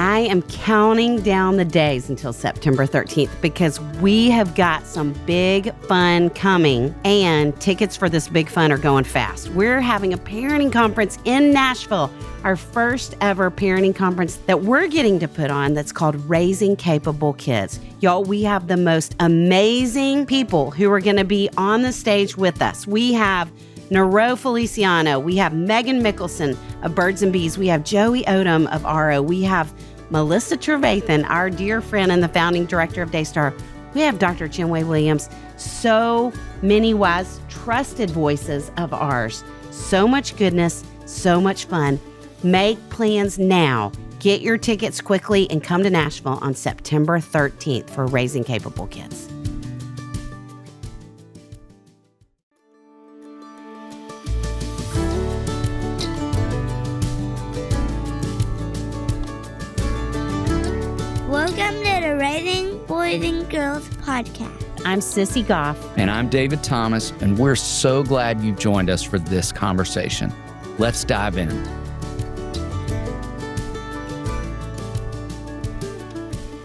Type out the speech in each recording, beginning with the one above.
I am counting down the days until September 13th because we have got some big fun coming, and tickets for this big fun are going fast. We're having a parenting conference in Nashville, our first ever parenting conference that we're getting to put on that's called Raising Capable Kids. Y'all, we have the most amazing people who are going to be on the stage with us. We have Nero Feliciano, we have Megan Mickelson of Birds and Bees, we have Joey Odom of RO, we have Melissa Trevathan, our dear friend and the founding director of Daystar, we have Dr. Chinwe Williams, so many wise, trusted voices of ours. So much goodness, so much fun. Make plans now. Get your tickets quickly and come to Nashville on September 13th for Raising Capable Kids. Welcome to the Raising Boys and Girls podcast. I'm Sissy Goff. And I'm David Thomas, and we're so glad you've joined us for this conversation. Let's dive in.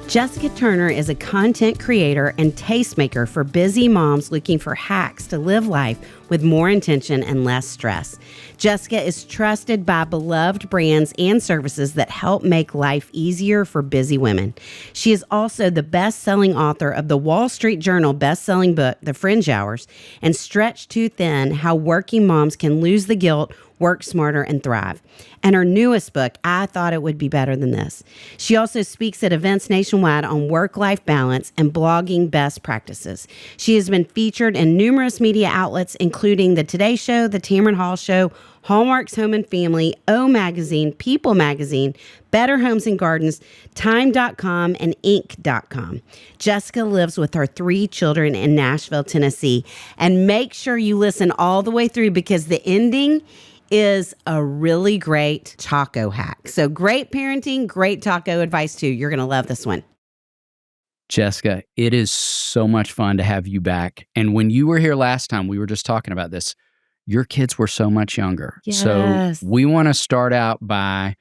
Jessica Turner is a content creator and tastemaker for busy moms looking for hacks to live life with more intention and less stress. Jessica is trusted by beloved brands and services that help make life easier for busy women. She is also the best-selling author of the Wallstreet Journal best-selling book, The Fringe Hours, and Stretched Too Thin, How Working Moms Can Lose the Guilt, Work Smarter, and Thrive. And her newest book, I Thought It Would Be Better Than This. She also speaks at events nationwide on work-life balance and blogging best practices. She has been featured in numerous media outlets, including The Today Show, The Tamron Hall Show, Hallmarks Home and Family, O Magazine, People Magazine, Better Homes and Gardens, Time.com, and Inc.com. Jessica lives with her 3 children in Nashville, Tennessee. And make sure you listen all the way through because the ending is a really great taco hack. So great parenting, great taco advice too. You're going to love this one. Jessica, it is so much fun to have you back. And when you were here last time, we were just talking about this. Your kids were so much younger. Yes. So we want to start out by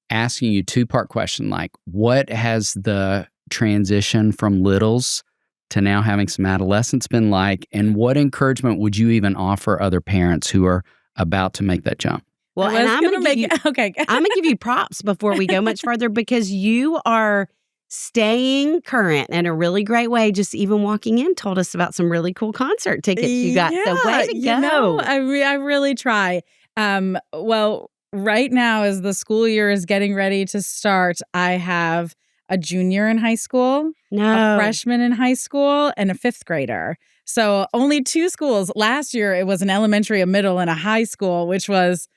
asking you a 2-part question, like what has the transition from littles to now having some adolescence been like? And what encouragement would you even offer other parents who are about to make that jump? Well, and I'm going to give you props before we go much further because you are staying current in a really great way. Just even walking in told us about some really cool concert tickets you got. Yeah, So way to go. You know, I really try. Well, right now as the school year is getting ready to start, I have a junior in high school, a freshman in high school, and a 5th grader. So only 2 schools. Last year, it was an elementary, a middle, and a high school, which was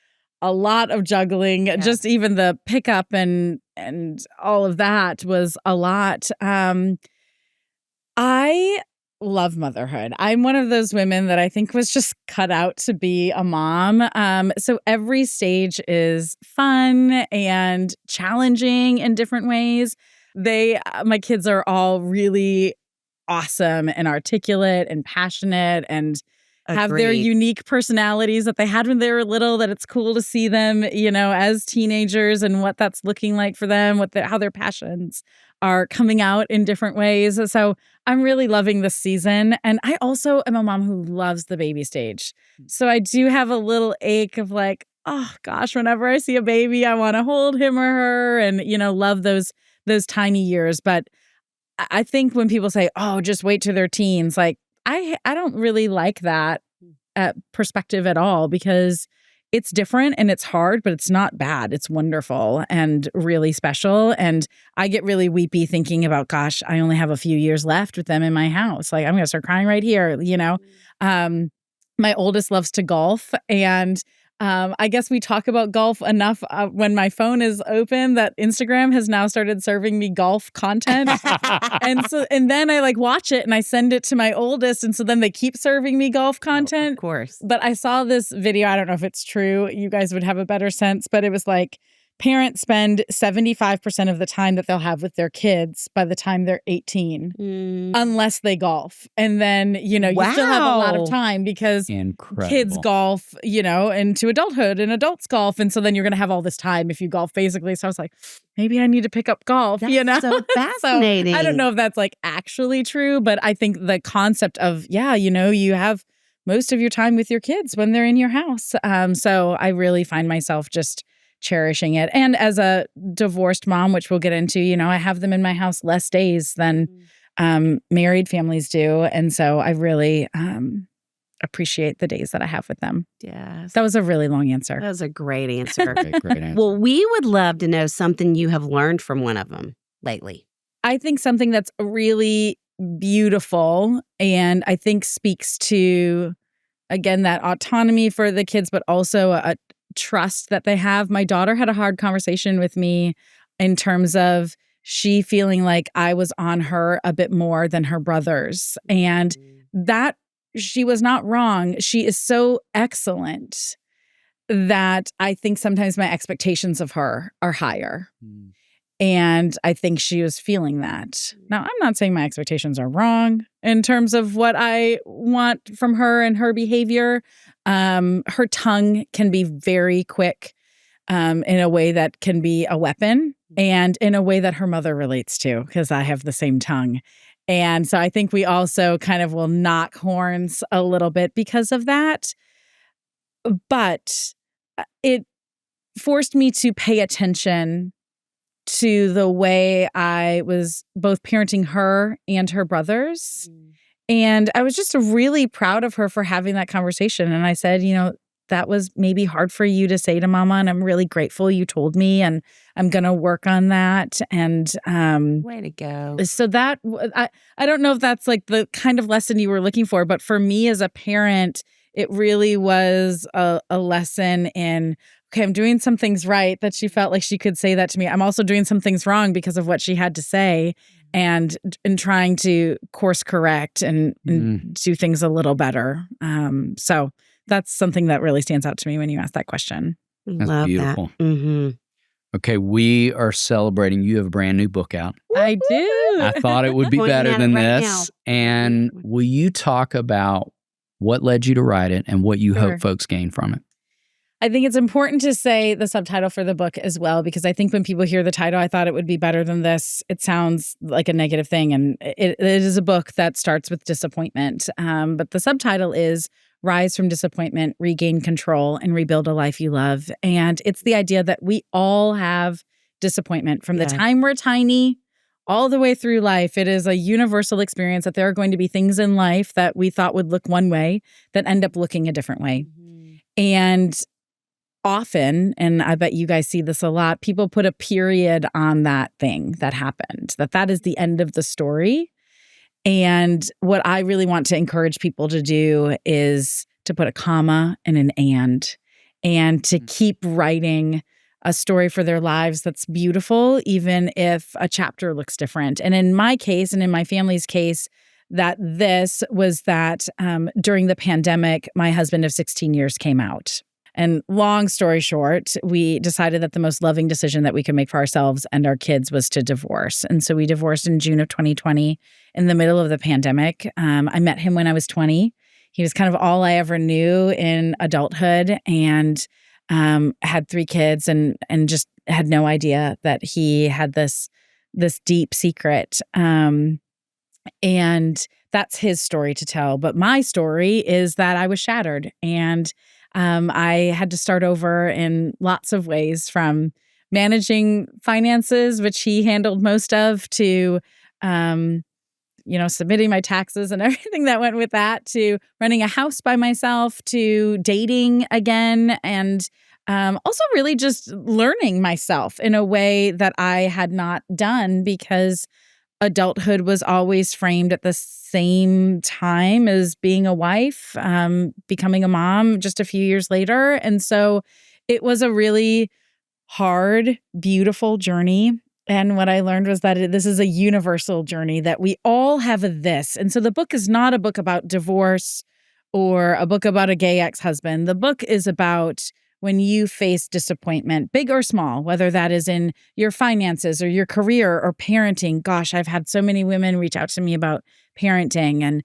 a lot of juggling. Yeah. Just even the pickup and all of that was a lot. I love motherhood. I'm one of those women that I think was just cut out to be a mom. So every stage is fun and challenging in different ways. My kids are all really awesome and articulate and passionate and have their unique personalities that they had when they were little, that it's cool to see them, as teenagers and what that's looking like for them, how their passions are coming out in different ways. So I'm really loving this season. And I also am a mom who loves the baby stage. So I do have a little ache of like, oh gosh, whenever I see a baby, I want to hold him or her and, love those tiny years. But I think when people say, oh, just wait till they're teens, like I don't really like that perspective at all because it's different and it's hard, but it's not bad. It's wonderful and really special. And I get really weepy thinking about, gosh, I only have a few years left with them in my house. Like I'm going to start crying right here, My oldest loves to golf, and I guess we talk about golf enough when my phone is open that Instagram has now started serving me golf content. and then I watch it and I send it to my oldest. And so then they keep serving me golf content. Of course. But I saw this video. I don't know if it's true. You guys would have a better sense, but it was like parents spend 75% of the time that they'll have with their kids by the time they're 18, unless they golf. And then, you still have a lot of time because kids golf, into adulthood and adults golf. And so then you're going to have all this time if you golf, basically. So I was like, maybe I need to pick up golf, That's so fascinating. So I don't know if that's like actually true, but I think the concept of, you have most of your time with your kids when they're in your house. So I really find myself just cherishing it. And as a divorced mom, which we'll get into, I have them in my house less days than married families do. And so I really appreciate the days that I have with them. Yes. That was a really long answer. That was a great answer. Great answer. Well, we would love to know something you have learned from one of them lately. I think something that's really beautiful and I think speaks to, again, that autonomy for the kids, but also a trust that they have. My daughter had a hard conversation with me in terms of she feeling like I was on her a bit more than her brothers. And that she was not wrong. She is so excellent that I think sometimes my expectations of her are higher. And I think she was feeling that. Now, I'm not saying my expectations are wrong in terms of what I want from her and her behavior. Her tongue can be very quick in a way that can be a weapon and in a way that her mother relates to, because I have the same tongue. And so I think we also kind of will knock horns a little bit because of that. But it forced me to pay attention to the way I was both parenting her and her brothers. And I was just really proud of her for having that conversation. And I said, that was maybe hard for you to say to Mama, and I'm really grateful you told me, and I'm going to work on that. And way to go. So that, I don't know if that's like the kind of lesson you were looking for, but for me as a parent, it really was a lesson in, okay, I'm doing some things right, that she felt like she could say that to me. I'm also doing some things wrong because of what she had to say, and trying to course correct and do things a little better. So that's something that really stands out to me when you ask that question. That's Love beautiful. That. Okay, we are celebrating. You have a brand new book out. I do. I thought it would be Pointing better at than it right this. now. And will you talk about what led you to write it and what you Sure. hope folks gain from it? I think it's important to say the subtitle for the book as well, because I think when people hear the title, I thought it would be better than this. It sounds like a negative thing. And it is a book that starts with disappointment. But the subtitle is Rise from Disappointment, Regain Control, and Rebuild a Life You Love. And it's the idea that we all have disappointment from the time we're tiny all the way through life. It is a universal experience that there are going to be things in life that we thought would look one way that end up looking a different way. And often, and I bet you guys see this a lot, people put a period on that thing that happened, that is the end of the story. And what I really want to encourage people to do is to put a comma and an and to keep writing a story for their lives that's beautiful, even if a chapter looks different. And in my case, and in my family's case, this was that during the pandemic, my husband of 16 years came out. And long story short, we decided that the most loving decision that we could make for ourselves and our kids was to divorce. And so we divorced in June of 2020 in the middle of the pandemic. I met him when I was 20. He was kind of all I ever knew in adulthood, and had 3 kids and just had no idea that he had this deep secret. And that's his story to tell. But my story is that I was shattered, and I had to start over in lots of ways, from managing finances, which he handled most of, to submitting my taxes and everything that went with that, to renting a house by myself, to dating again, and also really just learning myself in a way that I had not done, because adulthood was always framed at the same time as being a wife, becoming a mom just a few years later. And so it was a really hard, beautiful journey. And what I learned was that this is a universal journey, that we all have this. And so the book is not a book about divorce or a book about a gay ex-husband. The book is about when you face disappointment, big or small, whether that is in your finances or your career or parenting. Gosh, I've had so many women reach out to me about parenting, and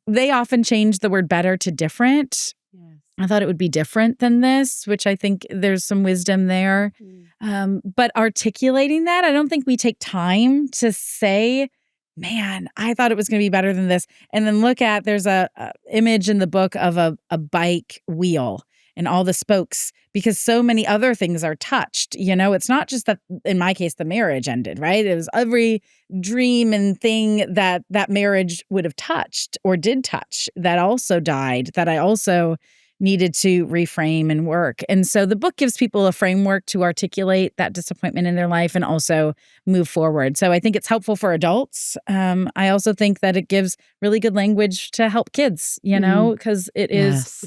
they often change the word better to different. Yes. I thought it would be different than this, which I think there's some wisdom there. But articulating that, I don't think we take time to say, man, I thought it was going to be better than this. And then there's a image in the book of a bike wheel and all the spokes, because so many other things are touched. It's not just that, in my case, the marriage ended, right? It was every dream and thing that marriage would have touched or did touch that also died, that I also needed to reframe and work. And so the book gives people a framework to articulate that disappointment in their life and also move forward. So I think it's helpful for adults. I also think that it gives really good language to help kids, because it is,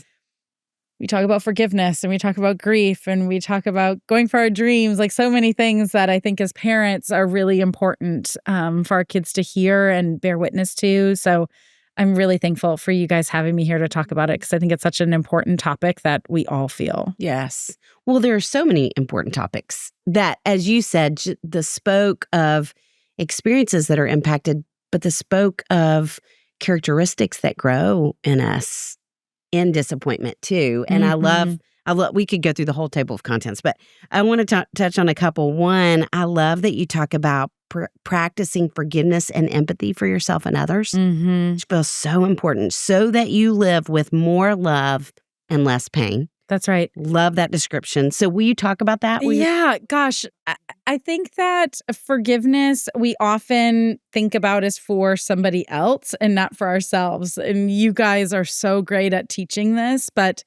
we talk about forgiveness and we talk about grief and we talk about going for our dreams, like so many things that I think as parents are really important for our kids to hear and bear witness to. So I'm really thankful for you guys having me here to talk about it, because I think it's such an important topic that we all feel. Yes. Well, there are so many important topics that, as you said, the spoke of experiences that are impacted, but the spoke of characteristics that grow in us in disappointment too. And I love, we could go through the whole table of contents, but I want to touch on a couple. One, I love that you talk about practicing forgiveness and empathy for yourself and others, which feels so important, so that you live with more love and less pain. That's right. Love that description. So will you talk about that? Yeah, gosh, I think that forgiveness we often think about as for somebody else and not for ourselves. And you guys are so great at teaching this, but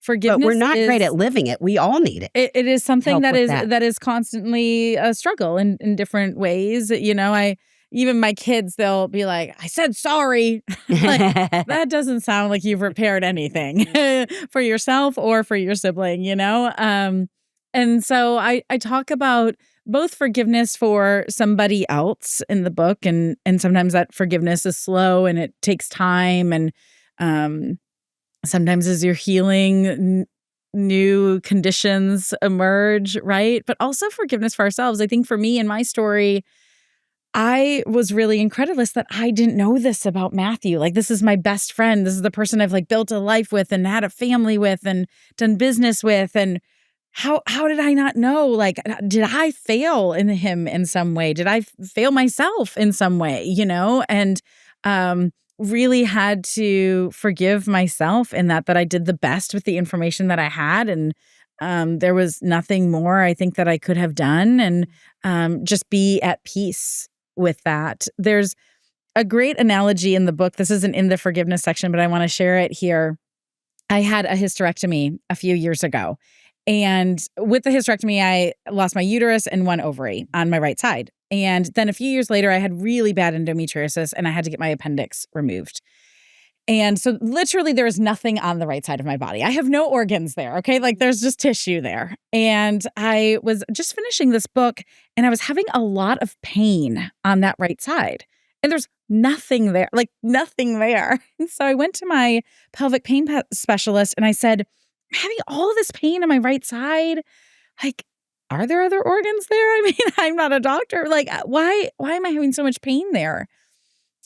forgiveness. But we're not great at living it. We all need it. It is something that is constantly a struggle in different ways. Even my kids, they'll be like, I said sorry. Like, that doesn't sound like you've repaired anything for yourself or for your sibling, And so I talk about both forgiveness for somebody else in the book, and sometimes that forgiveness is slow and it takes time, and sometimes as you're healing, new conditions emerge, right? But also forgiveness for ourselves. I think for me in my story, I was really incredulous that I didn't know this about Matthew. Like, this is my best friend. This is the person I've built a life with and had a family with and done business with. And how did I not know? Did I fail in him in some way? Did I fail myself in some way? And really had to forgive myself in that I did the best with the information that I had. And there was nothing more I think that I could have done, and just be at peace with that. There's a great analogy in the book. This isn't in the forgiveness section, but I want to share it here. I had a hysterectomy a few years ago. And with the hysterectomy, I lost my uterus and one ovary on my right side. And then a few years later, I had really bad endometriosis and I had to get my appendix removed. And so literally there is nothing on the right side of my body. I have no organs there, okay? There's just tissue there. And I was just finishing this book and I was having a lot of pain on that right side. And there's nothing there, nothing there. And so I went to my pelvic pain specialist and I said, I'm having all this pain on my right side. Are there other organs there? I mean, I'm not a doctor. Why am I having so much pain there?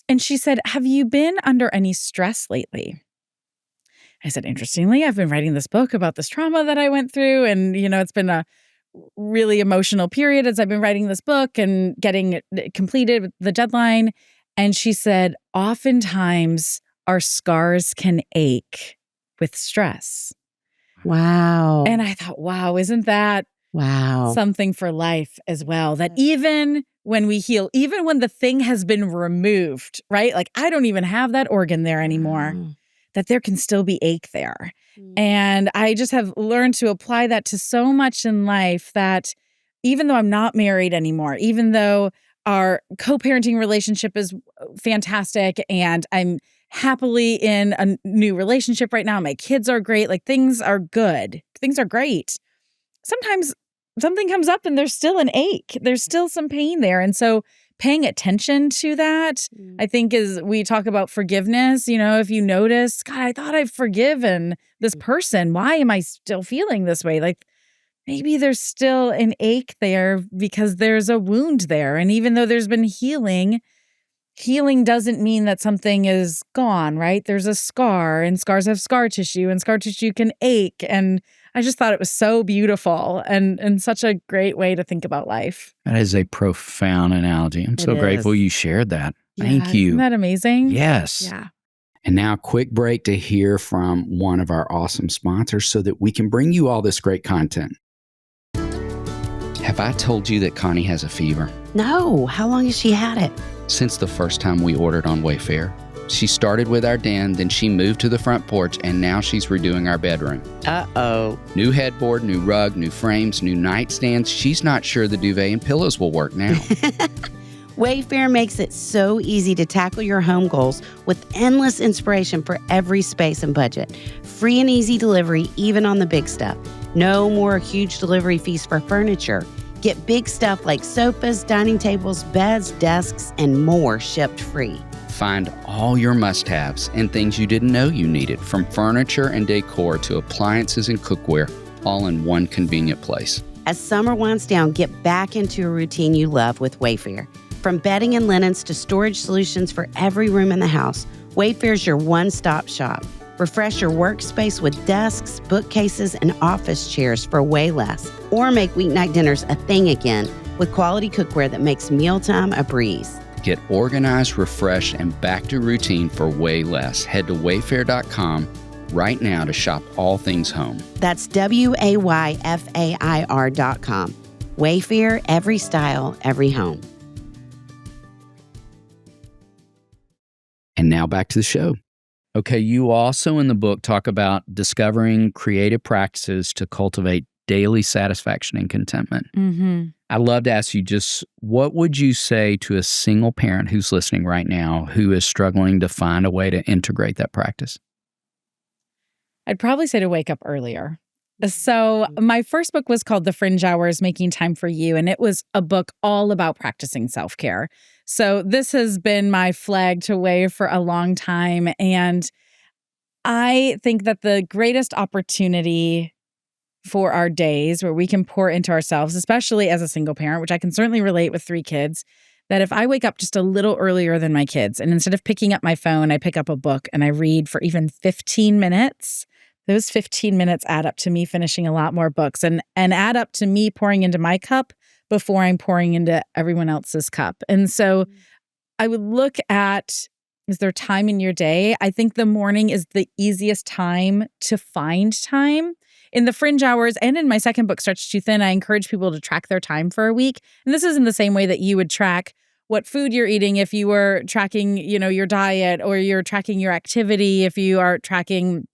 And she said, have you been under any stress lately? I said, interestingly, I've been writing this book about this trauma that I went through. And, it's been a really emotional period as I've been writing this book and getting it completed with the deadline. And she said, oftentimes our scars can ache with stress. Wow. And I thought, wow, isn't that something for life as well? That even when we heal, even when the thing has been removed, right? I don't even have that organ there anymore, that there can still be ache there. And I just have learned to apply that to so much in life, that even though I'm not married anymore, even though our co-parenting relationship is fantastic and I'm happily in a new relationship right now, my kids are great, things are good, things are great. Sometimes something comes up and there's still an ache. There's still some pain there. And so paying attention to that, I think is, we talk about forgiveness. If you notice, God, I thought I've forgiven this person. Why am I still feeling this way? Like maybe there's still an ache there because there's a wound there. And even though there's been healing doesn't mean that something is gone, right? There's a scar, and scars have scar tissue, and scar tissue can ache. And I just thought it was so beautiful and such a great way to think about life. That is a profound analogy. I'm so grateful you shared that. Thank you. Isn't that amazing? Yes. Yeah. And now a quick break to hear from one of our awesome sponsors so that we can bring you all this great content. Have I told you that Connie has a fever? No. How long has she had it? Since the first time we ordered on Wayfair. She started with our den, then she moved to the front porch, and now she's redoing our bedroom. Uh-oh. New headboard, new rug, new frames, new nightstands. She's not sure the duvet and pillows will work now. Wayfair makes it so easy to tackle your home goals with endless inspiration for every space and budget. Free and easy delivery, even on the big stuff. No more huge delivery fees for furniture. Get big stuff like sofas, dining tables, beds, desks, and more shipped free. Find all your must-haves and things you didn't know you needed, from furniture and decor to appliances and cookware, all in one convenient place. As summer winds down, get back into a routine you love with Wayfair. From bedding and linens to storage solutions for every room in the house, Wayfair's your one-stop shop. Refresh your workspace with desks, bookcases, and office chairs for way less. Or make weeknight dinners a thing again with quality cookware that makes mealtime a breeze. Get organized, refreshed, and back to routine for way less. Head to wayfair.com right now to shop all things home. That's WAYFAIR.com. Wayfair, every style, every home. And now back to the show. Okay, you also in the book talk about discovering creative practices to cultivate daily satisfaction and contentment. Mm-hmm. I'd love to ask you just what would you say to a single parent who's listening right now who is struggling to find a way to integrate that practice? I'd probably say to wake up earlier. So my first book was called The Fringe Hours, Making Time for You, and it was a book all about practicing self-care. So this has been my flag to wave for a long time. And I think that the greatest opportunity for our days where we can pour into ourselves, especially as a single parent, which I can certainly relate with 3 kids, that if I wake up just a little earlier than my kids, and instead of picking up my phone, I pick up a book and I read for even 15 minutes, those 15 minutes add up to me finishing a lot more books and add up to me pouring into my cup before I'm pouring into everyone else's cup. And so I would look at, is there time in your day? I think the morning is the easiest time to find time. In the Fringe Hours and in my second book, Stretched Too Thin, I encourage people to track their time for a week. And this is in the same way that you would track what food you're eating if you were tracking, your diet, or you're tracking your activity if you are tracking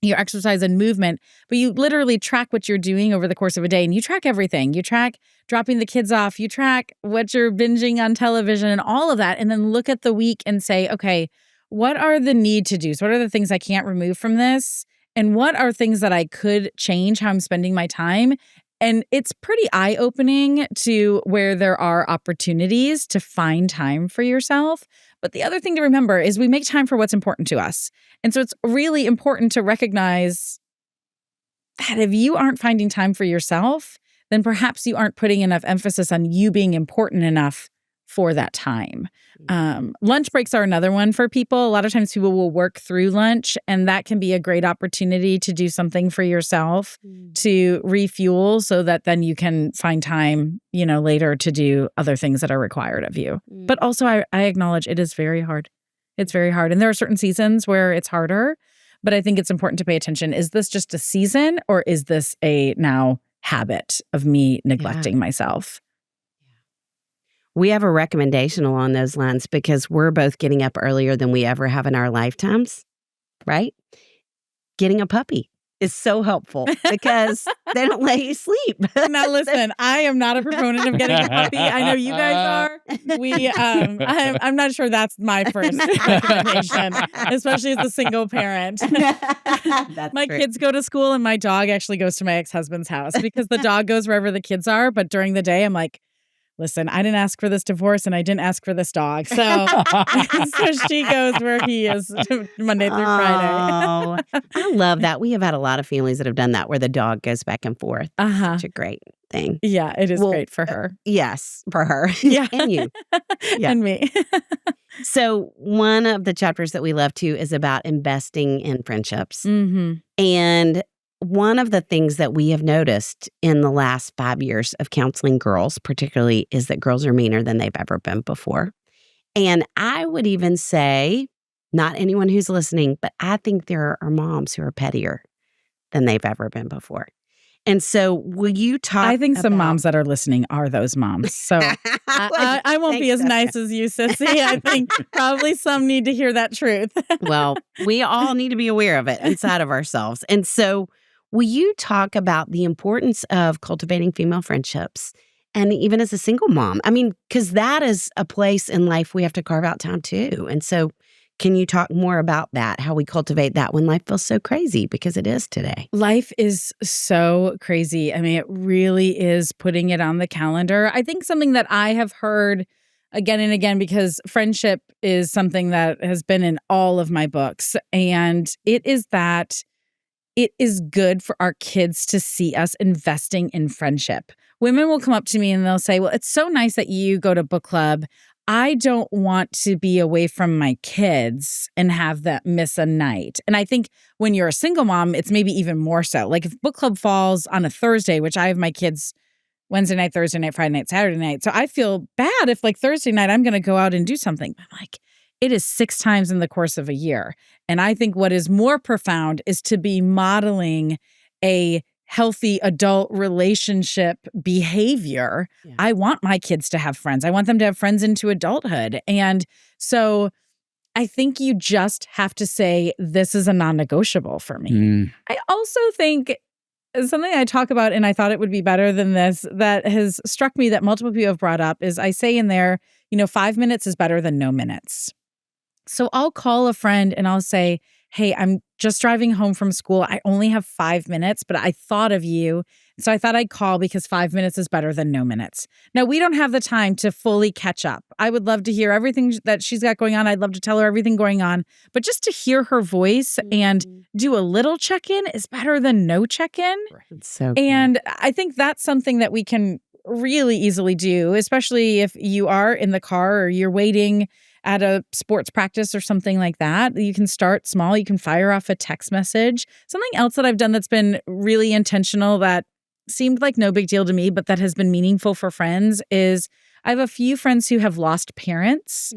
your exercise and movement. But you literally track what you're doing over the course of a day, and you track everything. You track dropping the kids off, you track what you're binging on television and all of that, and then look at the week and say, okay, what are the need to do's? What are the things I can't remove from this? And what are things that I could change how I'm spending my time? And it's pretty eye-opening to where there are opportunities to find time for yourself. But the other thing to remember is we make time for what's important to us. And so it's really important to recognize that if you aren't finding time for yourself, then perhaps you aren't putting enough emphasis on you being important enough for that time. Lunch breaks are another one for people. A lot of times people will work through lunch, and that can be a great opportunity to do something for yourself to refuel so that then you can find time, later to do other things that are required of you. But also I acknowledge it is very hard. It's very hard. And there are certain seasons where it's harder, but I think it's important to pay attention. Is this just a season, or is this a now habit of me neglecting myself? We have a recommendation along those lines because we're both getting up earlier than we ever have in our lifetimes, right? Getting a puppy is so helpful because they don't let you sleep. Now listen, I am not a proponent of getting a puppy. I know you guys are. I'm not sure that's my first recommendation, especially as a single parent. My kids go to school, and my dog actually goes to my ex-husband's house because the dog goes wherever the kids are. But during the day, I'm like, listen, I didn't ask for this divorce and I didn't ask for this dog. So, so she goes where he is Monday through Friday. I love that. We have had a lot of families that have done that where the dog goes back and forth. Such a great thing. Yeah, it is great for her. Yes, for her. Yeah. And you. Yeah. And me. So one of the chapters that we love too is about investing in friendships. Mm-hmm. And one of the things that we have noticed in the last 5 years of counseling girls, particularly, is that girls are meaner than they've ever been before. And I would even say, not anyone who's listening, but I think there are moms who are pettier than they've ever been before. And so will you talk I think some about- moms that are listening are those moms. So I won't be as nice as you, Sissy. I think probably some need to hear that truth. Well, we all need to be aware of it inside of ourselves. And so will you talk about the importance of cultivating female friendships and even as a single mom? I mean, because that is a place in life we have to carve out time too. And so can you talk more about that, how we cultivate that when life feels so crazy, because it is today? Life is so crazy. I mean, it really is putting it on the calendar. I think something that I have heard again and again, because friendship is something that has been in all of my books, and it is that it is good for our kids to see us investing in friendship. Women will come up to me and they'll say, well, it's so nice that you go to book club. I don't want to be away from my kids and have that miss a night. And I think when you're a single mom, it's maybe even more so. Like if book club falls on a Thursday, which I have my kids Wednesday night, Thursday night, Friday night, Saturday night. So I feel bad if like Thursday night, I'm going to go out and do something. I'm like, it is 6 times in the course of a year. And I think what is more profound is to be modeling a healthy adult relationship behavior. Yeah. I want my kids to have friends. I want them to have friends into adulthood. And so I think you just have to say, this is a non-negotiable for me. I also think something I talk about, and I thought it would be better than this, that has struck me that multiple people have brought up, is I say in there, 5 minutes is better than no minutes. So I'll call a friend and I'll say, hey, I'm just driving home from school. I only have 5 minutes, but I thought of you. So I thought I'd call because 5 minutes is better than no minutes. Now, we don't have the time to fully catch up. I would love to hear everything that she's got going on. I'd love to tell her everything going on. But just to hear her voice and do a little check-in is better than no check-in. Right. So and I think that's something that we can really easily do, especially if you are in the car or you're waiting at a sports practice or something like that. You can start small. You can fire off a text message. Something else that I've done that's been really intentional that seemed like no big deal to me, but that has been meaningful for friends is I have a few friends who have lost parents,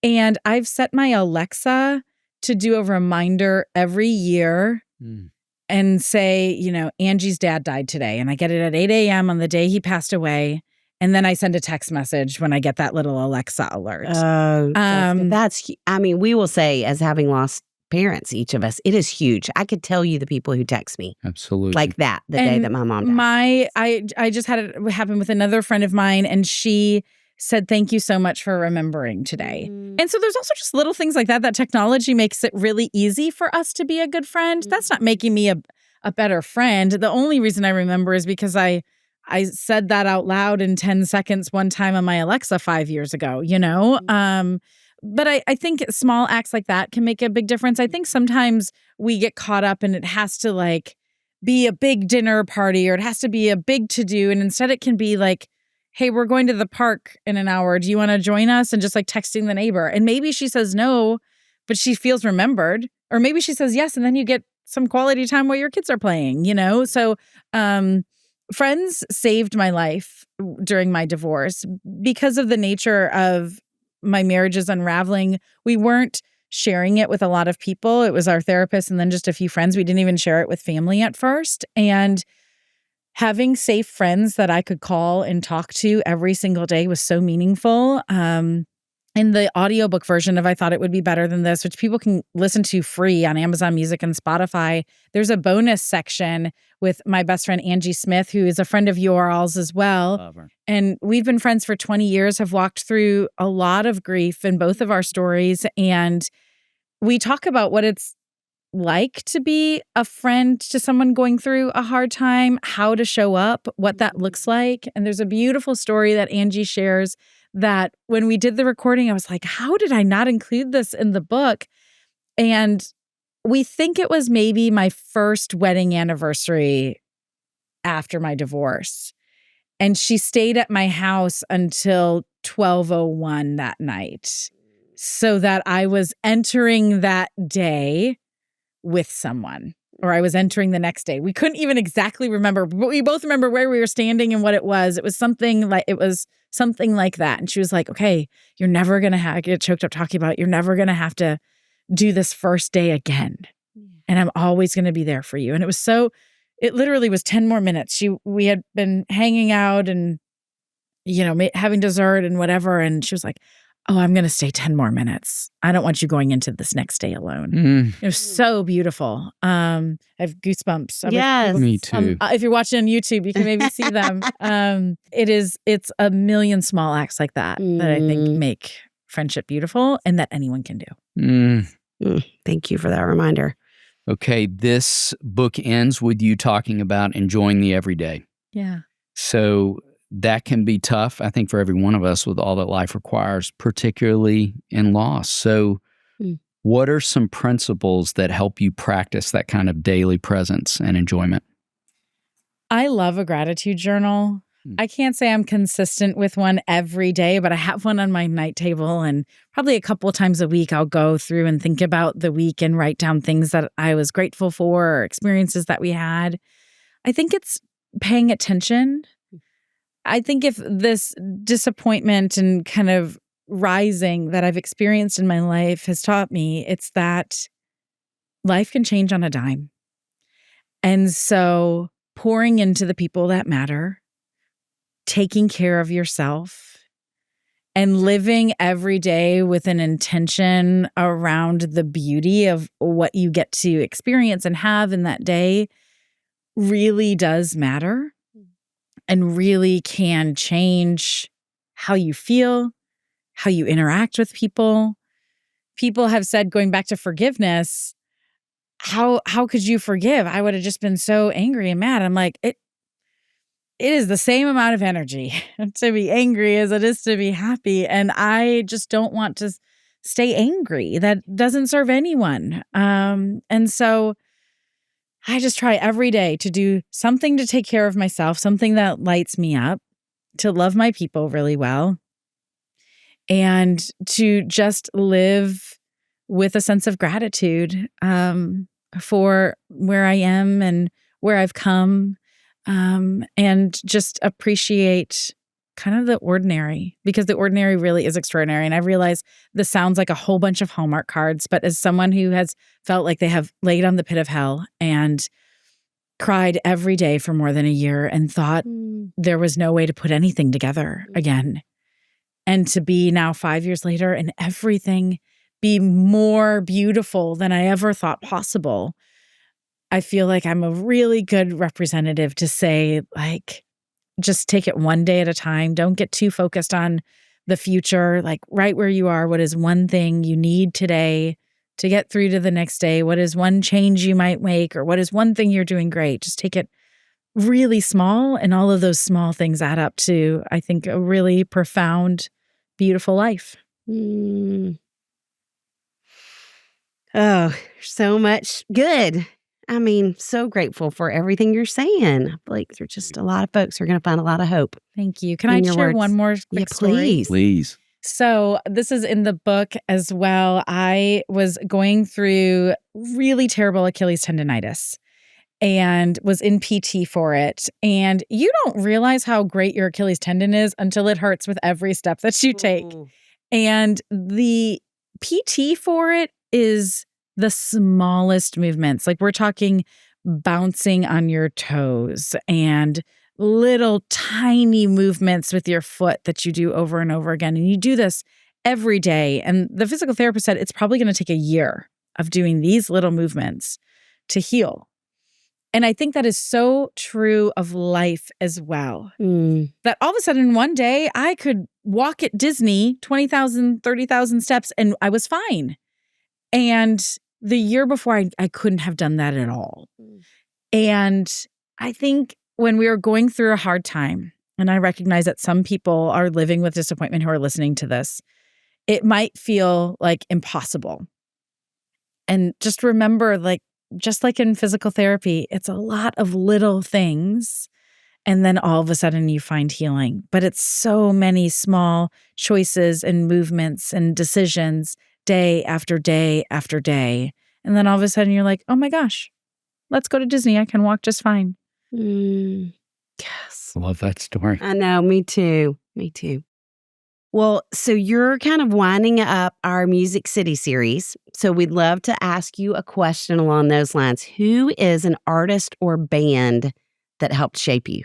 and I've set my Alexa to do a reminder every year and say, Angie's dad died today. And I get it at 8 a.m. on the day he passed away. And then I send a text message when I get that little Alexa alert. We will say, as having lost parents, each of us, it is huge. I could tell you the people who text me. Absolutely. Like that, the day that my mom died. I just had it happen with another friend of mine, and she said, thank you so much for remembering today. And so there's also just little things like that technology makes it really easy for us to be a good friend. That's not making me a better friend. The only reason I remember is because I said that out loud in 10 seconds one time on my Alexa 5 years ago, But I think small acts like that can make a big difference. I think sometimes we get caught up and it has to be a big dinner party or it has to be a big to-do. And instead it can be like, hey, we're going to the park in an hour. Do you want to join us? And just texting the neighbor. And maybe she says no, but she feels remembered. Or maybe she says yes, and then you get some quality time while your kids are playing, So, friends saved my life during my divorce because of the nature of my marriage's unraveling. We weren't sharing it with a lot of people. It was our therapist and then just a few friends. We didn't even share it with family at first. And having safe friends that I could call and talk to every single day was so meaningful. In the audiobook version of I Thought It Would Be Better Than This, which people can listen to free on Amazon Music and Spotify, there's a bonus section with my best friend Angie Smith, who is a friend of yours as well. Love her. And we've been friends for 20 years, have walked through a lot of grief in both of our stories. And we talk about what it's like to be a friend to someone going through a hard time, how to show up, what that looks like. And there's a beautiful story that Angie shares that when we did the recording, I was like, how did I not include this in the book? And we think it was maybe my first wedding anniversary after my divorce. And she stayed at my house until 12:01 that night so that I was entering that day with someone, or I was entering the next day. We couldn't even exactly remember, but we both remember where we were standing and what it was. It was something like that. And she was like, okay, you're never going to get choked up talking about it. You're never going to have to do this first day again. And I'm always going to be there for you. And it literally was 10 more minutes. We had been hanging out and, having dessert and whatever. And she was like, oh, I'm going to stay 10 more minutes. I don't want you going into this next day alone. It was so beautiful. I have goosebumps. Yes. Me too. If you're watching on YouTube, you can maybe see them. It's a million small acts like that that I think make friendship beautiful and that anyone can do. Thank you for that reminder. Okay, this book ends with you talking about enjoying the everyday. Yeah. So that can be tough, I think, for every one of us with all that life requires, particularly in loss. So what are some principles that help you practice that kind of daily presence and enjoyment? I love a gratitude journal. I can't say I'm consistent with one every day, but I have one on my night table, and probably a couple of times a week I'll go through and think about the week and write down things that I was grateful for or experiences that we had. I think it's paying attention. I think if this disappointment and kind of rising that I've experienced in my life has taught me, it's that life can change on a dime. And so pouring into the people that matter, taking care of yourself, and living every day with an intention around the beauty of what you get to experience and have in that day really does matter and really can change how you feel, how you interact with people. People have said, going back to forgiveness, how could you forgive? I would have just been so angry and mad. I'm like, it is the same amount of energy to be angry as it is to be happy. And I just don't want to stay angry. That doesn't serve anyone. And so I just try every day to do something to take care of myself, something that lights me up, to love my people really well, and to just live with a sense of gratitude for where I am and where I've come. And just appreciate kind of the ordinary, because the ordinary really is extraordinary. And I realize this sounds like a whole bunch of Hallmark cards, but as someone who has felt like they have laid on the pit of hell and cried every day for more than a year and thought there was no way to put anything together again, and to be now 5 years later and everything be more beautiful than I ever thought possible, I feel like I'm a really good representative to say, like, just take it one day at a time. Don't get too focused on the future. Like, right where you are, what is one thing you need today to get through to the next day? What is one change you might make? Or what is one thing you're doing great? Just take it really small. And all of those small things add up to, I think, a really profound, beautiful life. Oh, so much good. I mean, so grateful for everything you're saying. Like, there's just a lot of folks who are going to find a lot of hope. Thank you. Can I share one more quick story? Please. So this is in the book as well. I was going through really terrible Achilles tendonitis and was in PT for it. And you don't realize how great your Achilles tendon is until it hurts with every step that you take. And the PT for it is the smallest movements. Like, we're talking bouncing on your toes and little tiny movements with your foot that you do over and over again. And you do this every day. And the physical therapist said it's probably going to take a year of doing these little movements to heal. And I think that is so true of life as well. That all of a sudden one day I could walk at Disney 20,000, 30,000 steps and I was fine. And the year before, I couldn't have done that at all. And I think when we were going through a hard time, and I recognize that some people are living with disappointment who are listening to this, it might feel like impossible. And just remember, like, just like in physical therapy, it's a lot of little things. And then all of a sudden you find healing. But it's so many small choices and movements and decisions day after day after day. And then all of a sudden you're like, oh my gosh, let's go to Disney. I can walk just fine. Yes. I love that story. I know. Me too. Me too. Well, so you're kind of winding up our Music City series. So we'd love to ask you a question along those lines. Who is an artist or band that helped shape you?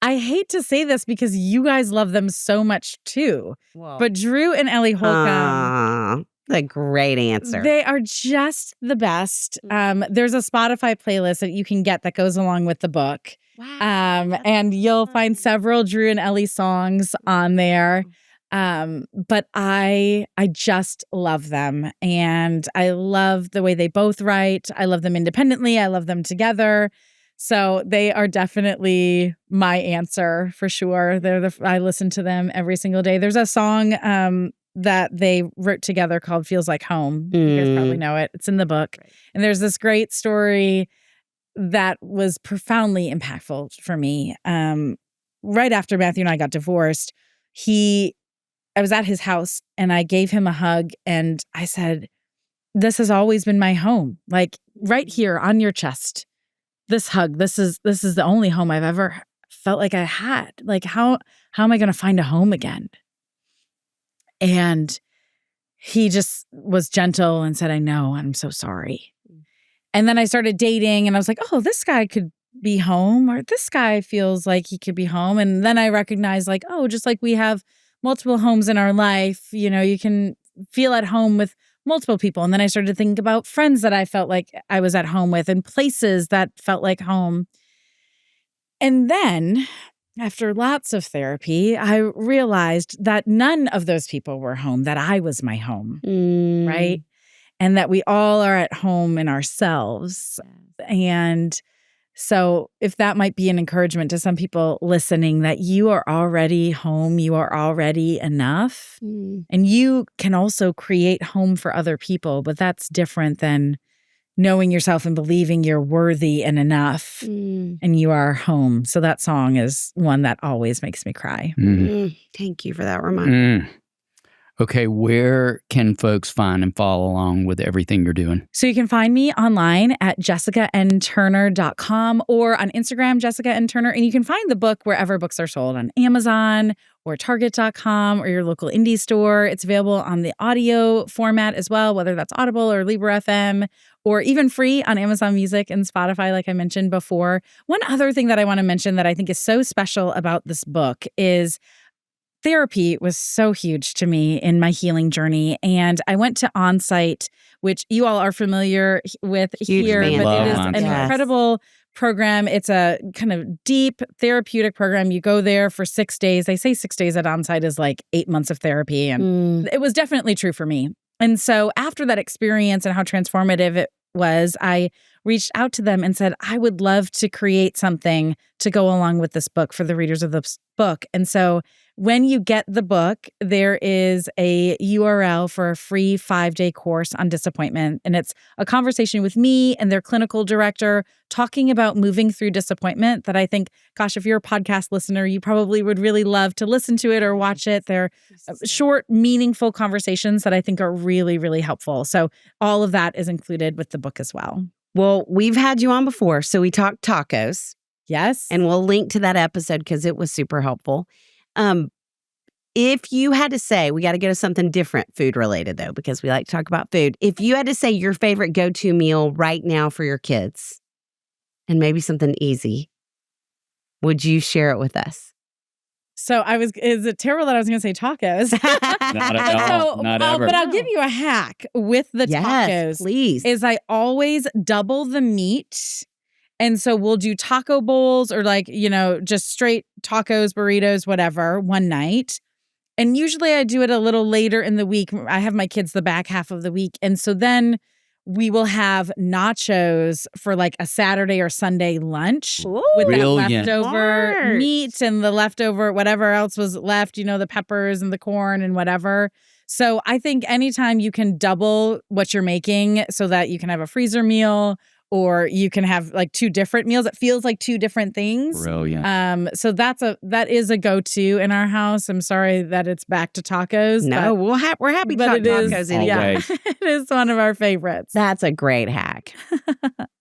I hate to say this because you guys love them so much too. But Drew and Ellie Holcomb, a great answer. They are just the best. There's a Spotify playlist that you can get that goes along with the book. Wow. And you'll find several Drew and Ellie songs on there. But I just love them. And I love the way they both write. I love them independently. I love them together. So they are definitely my answer for sure. I listen to them every single day. There's a song that they wrote together called Feels Like Home. You guys probably know it. It's in the book. Right. And there's this great story that was profoundly impactful for me. Right after Matthew and I got divorced, I was at his house and I gave him a hug and I said, this has always been my home. Like right here on your chest. This hug, this is the only home I've ever felt like I had. Like how am I going to find a home again? And he just was gentle and said, I know, I'm so sorry. And then I started dating and I was like, oh, this guy could be home, or this guy feels like he could be home. And then I recognized like, oh, just like we have multiple homes in our life, you can feel at home with multiple people. And then I started to think about friends that I felt like I was at home with and places that felt like home. And then after lots of therapy, I realized that none of those people were home, that I was my home, right? And that we all are at home in ourselves. And so if that might be an encouragement to some people listening, that you are already home, you are already enough. And you can also create home for other people, but that's different than knowing yourself and believing you're worthy and enough and you are home. So that song is one that always makes me cry. Thank you for that reminder. Okay, where can folks find and follow along with everything you're doing? So you can find me online at jessicannturner.com or on Instagram, Jessica N. Turner. And you can find the book wherever books are sold, on Amazon or Target.com or your local indie store. It's available on the audio format as well, whether that's Audible or Libra FM, or even free on Amazon Music and Spotify, like I mentioned before. One other thing that I want to mention that I think is so special about this book is therapy was so huge to me in my healing journey. And I went to Onsite, which you all are familiar with here, but it is an incredible program. It's a kind of deep therapeutic program. You go there for 6 days. They say 6 days at Onsite is like 8 months of therapy. And it was definitely true for me. And so after that experience and how transformative it was, I reached out to them and said, I would love to create something to go along with this book for the readers of this book. And so when you get the book, there is a URL for a free 5-day course on disappointment. And it's a conversation with me and their clinical director talking about moving through disappointment that I think, gosh, if you're a podcast listener, you probably would really love to listen to it or watch it. They're short, meaningful conversations that I think are really, really helpful. So all of that is included with the book as well. Well, we've had you on before, so we talked tacos. Yes. And we'll link to that episode because it was super helpful. If you had to say, we got to go to something different food related though, because we like to talk about food. If you had to say your favorite go-to meal right now for your kids and maybe something easy, would you share it with us? So is it terrible that I was going to say tacos? Not at all. Not ever. But I'll give you a hack with the tacos. Please. Is I always double the meat. And so we'll do taco bowls or just straight tacos, burritos, whatever, one night. And usually I do it a little later in the week. I have my kids the back half of the week. And so then we will have nachos for like a Saturday or Sunday lunch with Brilliant. that leftover Smart. meat and the leftover whatever else was left, the peppers and the corn and whatever. So I think anytime you can double what you're making so that you can have a freezer meal or you can have like 2 different meals, it feels like 2 different things. Brilliant. So that is a go-to in our house. I'm sorry that it's back to tacos. No, we're happy to talk it is, tacos anyway. it is one of our favorites. That's a great hack.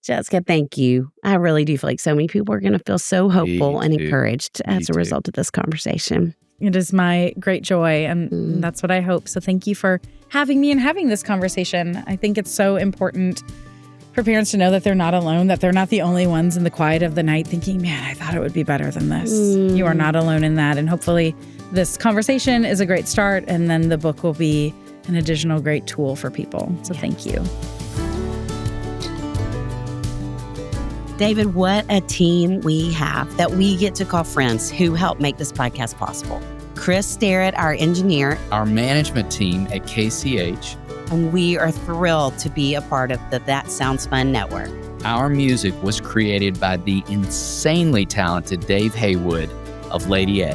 Jessica, thank you. I really do feel like so many people are going to feel so hopeful and too. encouraged as a result of this conversation. It is my great joy, and that's what I hope. So thank you for having me and having this conversation. I think it's so important for parents to know that they're not alone, that they're not the only ones in the quiet of the night thinking, man, I thought it would be better than this. You are not alone in that. And hopefully this conversation is a great start, and then the book will be an additional great tool for people. So thank you. David, what a team we have that we get to call friends who help make this podcast possible. Chris Starrett, our engineer, Our management team at KCH. and we are thrilled to be a part of the That Sounds Fun network. Our music was created by the insanely talented Dave Haywood of Lady A.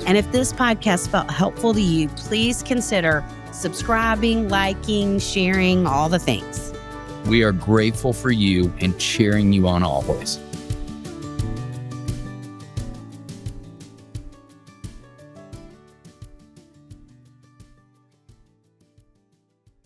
And if this podcast felt helpful to you, please consider subscribing, liking, sharing, all the things. We are grateful for you and cheering you on always.